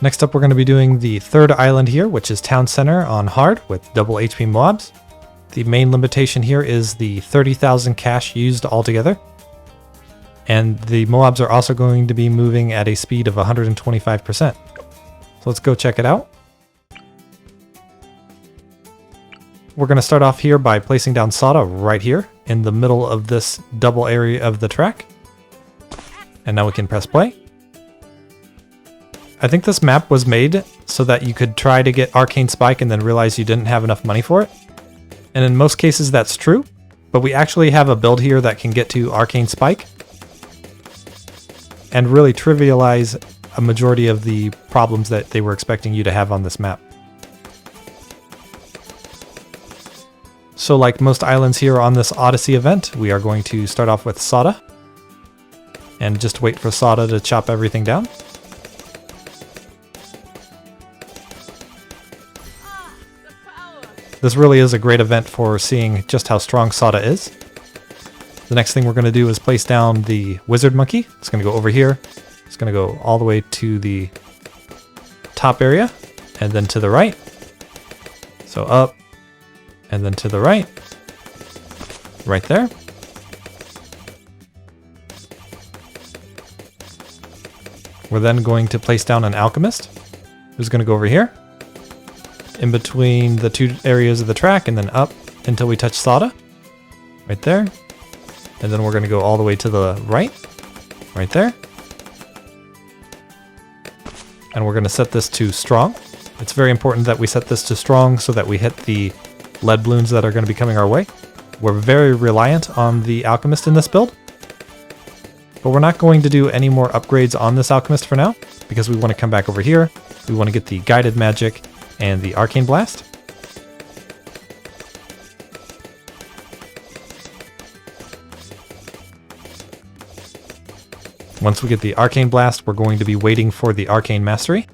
Next up, we're going to be doing the third island here, which is Town Center on hard with double HP mobs. The main limitation here is the 30,000 cash used altogether. And the mobs are also going to be moving at a speed of 125%. So let's go check it out. We're going to start off here by placing down Sauda right here in the middle of this double area of the track. And now we can press play. I think this map was made so that you could try to get Arcane Spike and then realize you didn't have enough money for it. And in most cases that's true, but we actually have a build here that can get to Arcane Spike and really trivialize a majority of the problems that they were expecting you to have on this map. So like most islands here on this Odyssey event, we are going to start off with Sauda and just wait for Sauda to chop everything down. This really is a great event for seeing just how strong Sauda is. The next thing we're going to do is place down the wizard monkey. It's going to go over here. It's going to go all the way to the top area and then to the right. So up and then to the right. Right there. We're then going to place down an alchemist who's going to go over here in between the two areas of the track and then up until we touch Sauda. Right there. And then we're going to go all the way to the right. Right there. And we're going to set this to strong. It's very important that we set this to strong so that we hit the lead balloons that are going to be coming our way. We're very reliant on the alchemist in this build. But we're not going to do any more upgrades on this alchemist for now, because we want to come back over here. We want to get the guided magic and the arcane blast. Once we get the arcane blast, we're going to be waiting for the arcane mastery.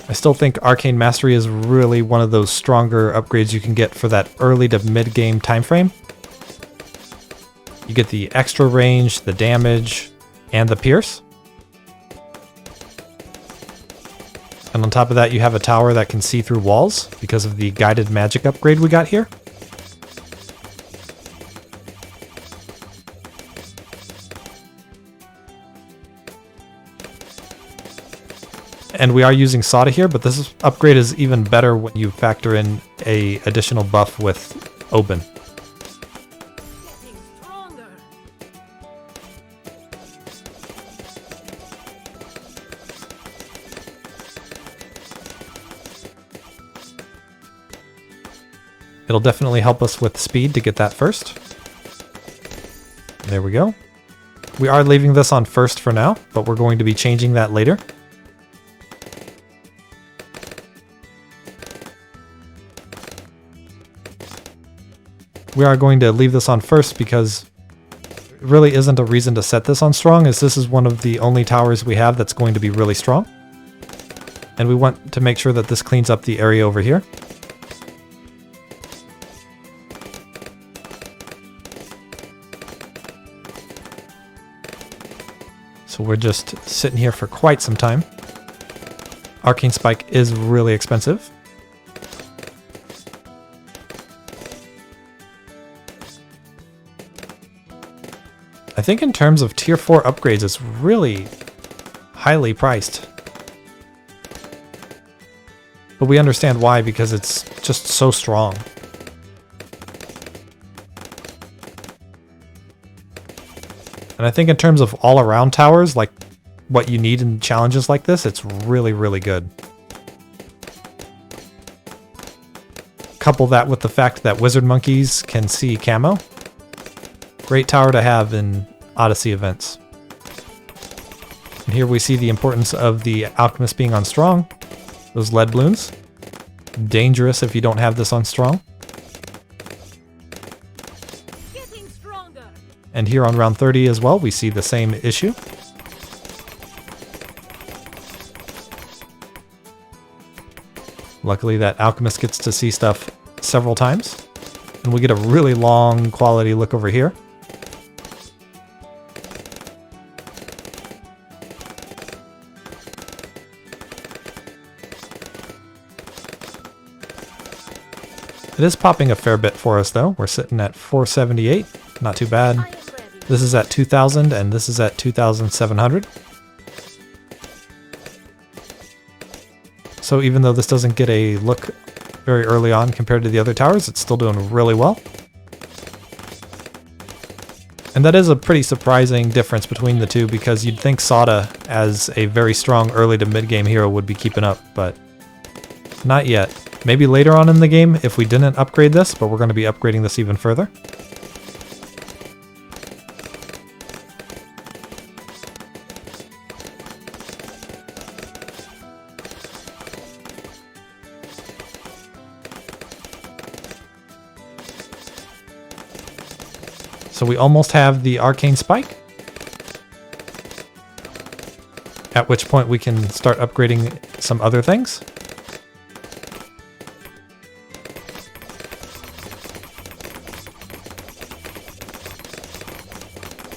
I still think arcane mastery is really one of those stronger upgrades you can get for that early to mid-game time frame. You get the extra range, the damage, and the pierce. And on top of that, you have a tower that can see through walls because of the guided magic upgrade we got here. And we are using Sauda here, but this upgrade is even better when you factor in an additional buff with Open. It'll definitely help us with speed to get that first. There we go. We are leaving this on first for now, but we're going to be changing that later. We are going to leave this on first because it really isn't a reason to set this on strong, as this is one of the only towers we have that's going to be really strong. And we want to make sure that this cleans up the area over here. So we're just sitting here for quite some time. Arcane Spike is really expensive. I think in terms of tier 4 upgrades, it's really highly priced. But we understand why, because it's just so strong. And I think in terms of all-around towers, like what you need in challenges like this, it's really, really good. Couple that with the fact that wizard monkeys can see camo. Great tower to have in Odyssey events. And here we see the importance of the alchemist being on strong. Those lead balloons. Dangerous if you don't have this on strong. And here on round 30 as well, we see the same issue. Luckily that alchemist gets to see stuff several times. And we get a really long quality look over here. It is popping a fair bit for us though. We're sitting at 478, not too bad. This is at 2,000 and this is at 2,700. So even though this doesn't get a look very early on compared to the other towers, it's still doing really well. And that is a pretty surprising difference between the two, because you'd think Sauda, as a very strong early to mid-game hero, would be keeping up, but not yet. Maybe later on in the game if we didn't upgrade this, but we're going to be upgrading this even further. So we almost have the Arcane Spike, at which point we can start upgrading some other things.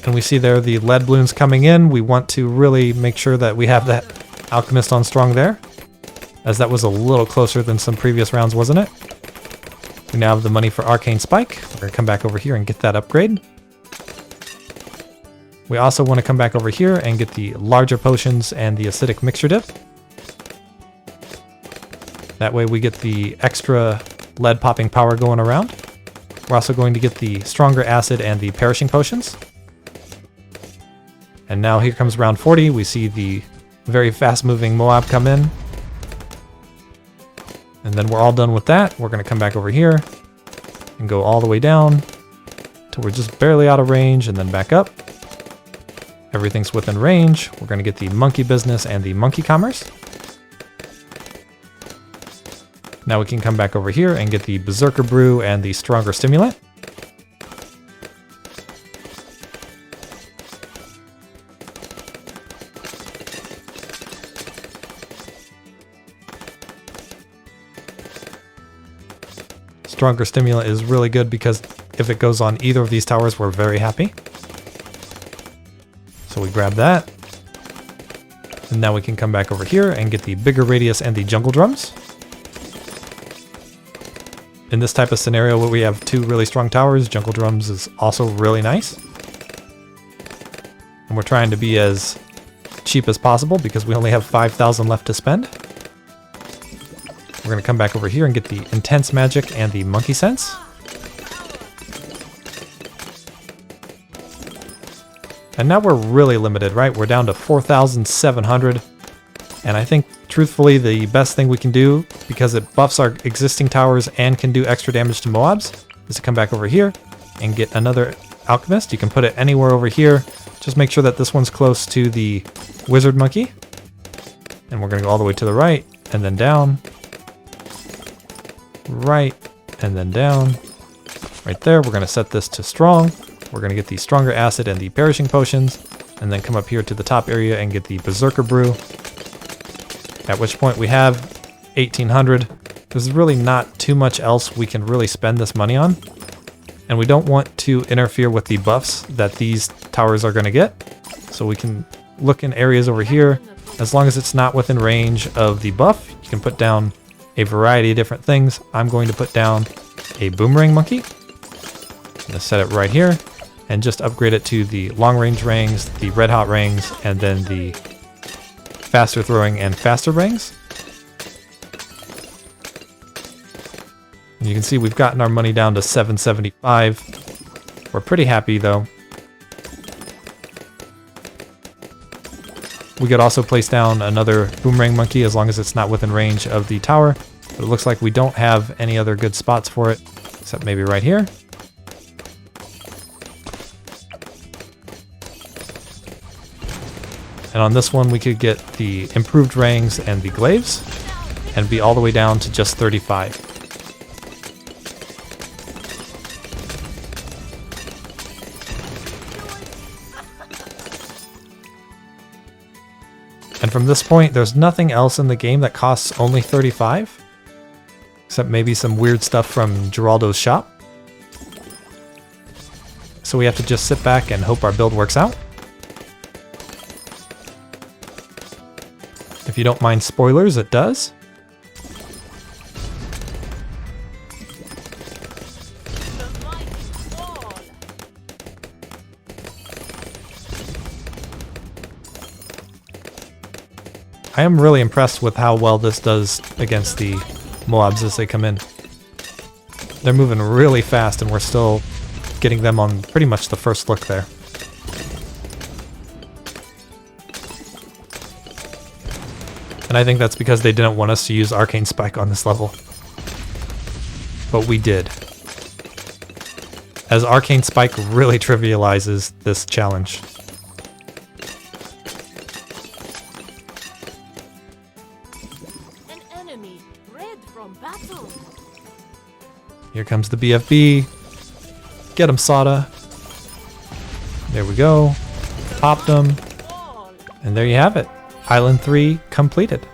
And we see there the lead balloons coming in. We want to really make sure that we have that Alchemist on strong there, as that was a little closer than some previous rounds, wasn't it? We now have the money for Arcane Spike. We're going to come back over here and get that upgrade. We also want to come back over here and get the larger potions and the acidic mixture dip. That way we get the extra lead popping power going around. We're also going to get the stronger acid and the perishing potions. And now here comes round 40. We see the very fast moving Moab come in. And then we're all done with that. We're going to come back over here and go all the way down till we're just barely out of range, and then back up. Everything's within range. We're going to get the monkey business and the monkey commerce. Now we can come back over here and get the berserker brew and the stronger stimulant. Stronger stimulant is really good because if it goes on either of these towers, we're very happy. So we grab that. And now we can come back over here and get the bigger radius and the jungle drums. In this type of scenario where we have two really strong towers, jungle drums is also really nice. And we're trying to be as cheap as possible because we only have 5,000 left to spend. We're going to come back over here and get the intense magic and the monkey sense. And now we're really limited, right? We're down to 4,700. And I think, truthfully, the best thing we can do, because it buffs our existing towers and can do extra damage to Moabs, is to come back over here and get another Alchemist. You can put it anywhere over here. Just make sure that this one's close to the Wizard Monkey. And we're going to go all the way to the right, and then down. Right, and then down. Right there, we're going to set this to strong. We're going to get the stronger acid and the perishing potions, and then come up here to the top area and get the berserker brew. At which point we have 1,800. There's really not too much else we can really spend this money on. And we don't want to interfere with the buffs that these towers are going to get. So we can look in areas over here. As long as it's not within range of the buff, you can put down a variety of different things. I'm going to put down a boomerang monkey. I'm going to set it right here and just upgrade it to the long range rings, the red hot rings, and then the faster throwing and faster rings. And you can see we've gotten our money down to 775. We're pretty happy though. We could also place down another boomerang monkey as long as it's not within range of the tower. But it looks like we don't have any other good spots for it, except maybe right here. And on this one, we could get the improved rings and the glaives and be all the way down to just 35. And from this point, there's nothing else in the game that costs only 35, except maybe some weird stuff from Geraldo's shop. So we have to just sit back and hope our build works out. If you don't mind spoilers, it does. I am really impressed with how well this does against the Moabs as they come in. They're moving really fast and we're still getting them on pretty much the first look there. And I think that's because they didn't want us to use Arcane Spike on this level. But we did. As Arcane Spike really trivializes this challenge. An enemy red from battle. Here comes the BFB. Get him, Sauda. There we go. Popped him. And there you have it. Island 3 completed.